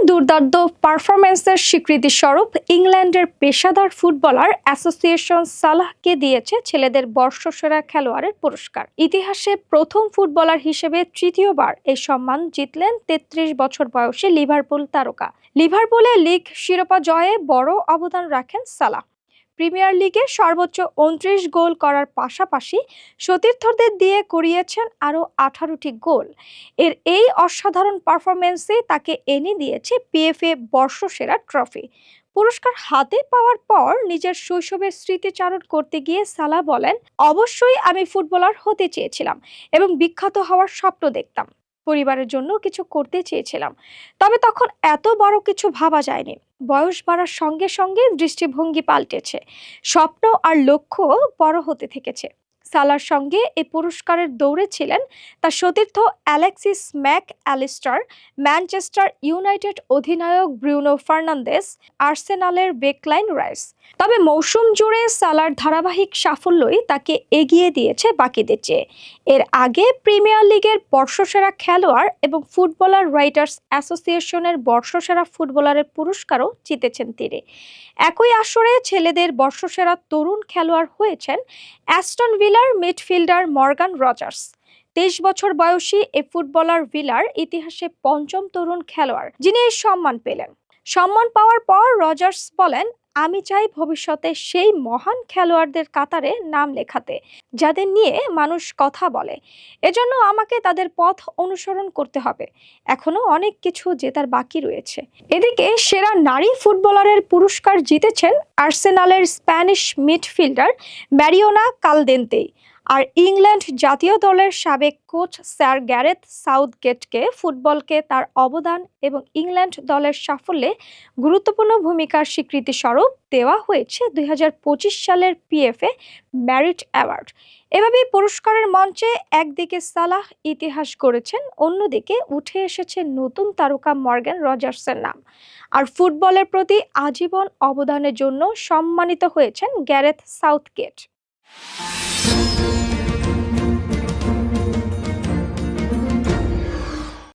দুর্দান্ত পারফরম্যান্সের স্বীকৃতিস্বরূপ ইংল্যান্ডের পেশাদার ফুটবলার অ্যাসোসিয়েশন সালাহকে দিয়েছে ছেলেদের বর্ষসেরা খেলোয়াড়ের পুরস্কার। ইতিহাসে প্রথম ফুটবলার হিসেবে তৃতীয়বার এই সম্মান জিতলেন ৩৩ বছর বয়সী লিভারপুল তারকা। লিভারপুলে লিগ শিরোপা জয়ে বড় অবদান রাখেন সালাহ। প্রিমিয়ার লিগে সর্বোচ্চ ২৯ গোল করার পাশাপাশি সতীর্থদের দিয়ে করিয়েছেন আরও ১৮টি গোল। এই অসাধারণ পারফরম্যান্সে তাকে এনে দিয়েছে পিএফএ বর্ষসেরা ট্রফি। পুরস্কার হাতে পাওয়ার পর নিজের শৈশবের স্মৃতিচারণ করতে গিয়ে সালাহ বলেন, অবশ্যই আমি ফুটবলার হতে চেয়েছিলাম এবং বিখ্যাত হওয়ার স্বপ্ন দেখতাম। পরিবারের জন্য কিছু করতে চেয়েছিলাম, তবে তখন এত বড় কিছু ভাবা যায়নি। বয়স বাড়ার সঙ্গে সঙ্গে দৃষ্টিভঙ্গি পাল্টেছে, স্বপ্ন আর লক্ষ্য বড় হতে থেকেছে। সালার সঙ্গে এই পুরস্কারের দৌড়ে ছিলেন তার সতীর্থ Alexis Mac Allister, Manchester United অধিনায়ক ব্রুনো ফার্নান্দেস, আর্সেনালের ডেক্লান রাইস। তবে মৌসুম জুড়ে সালার ধারাবাহিক সাফল্যই তাকে এগিয়ে দিয়েছে বাকিদের চেয়ে। এর আগে প্রিমিয়ার লিগের বর্ষসেরা খেলোয়াড় এবং ফুটবলার রাইটার্স অ্যাসোসিয়েশনের বর্ষসেরা ফুটবলারের পুরস্কারও জিতেছেন তিনি। একই আসরে ছেলেদের বর্ষসেরা তরুণ খেলোয়াড় হয়েছেন অ্যাস্টন ভিলার মিডফিল্ডার মর্গান রজার্স। ২৩ বছর বয়সী এই ফুটবলার ভিলার ইতিহাসে পঞ্চম তরুণ খেলোয়াড় যিনি এই সম্মান পেলেন। সম্মান পাওয়ার পর রজার্স বলেন, আমি চাই ভবিষ্যতে সেই মহান খেলোয়াড়দের কাতারে নাম লেখাতে যাদের নিয়ে মানুষ কথা বলে। এজন্য আমাকে তাদের পথ অনুসরণ করতে হবে। এখনো অনেক কিছু জেতার বাকি রয়েছে। এদিকে সেরা নারী ফুটবলারের পুরস্কার জিতেছেন আর্সেনালের স্প্যানিশ মিডফিল্ডার ম্যারিওনা কালদেন্তে। আর ইংল্যান্ড জাতীয় দলের সাবেক কোচ স্যার গ্যারেথ সাউথগেটকে ফুটবলকে তার অবদান এবং ইংল্যান্ড দলের সাফল্যে গুরুত্বপূর্ণ ভূমিকার স্বীকৃতিস্বরূপ দেওয়া হয়েছে ২০২৫ সালের পিএফএ মেরিট অ্যাওয়ার্ড। এভাবেই পুরস্কারের মঞ্চে একদিকে সালাহ ইতিহাস গড়েছেন, অন্যদিকে উঠে এসেছে নতুন তারকা মর্গান রজার্সের নাম। আর ফুটবলের প্রতি আজীবন অবদানের জন্য সম্মানিত হয়েছেন গ্যারেথ সাউথগেট।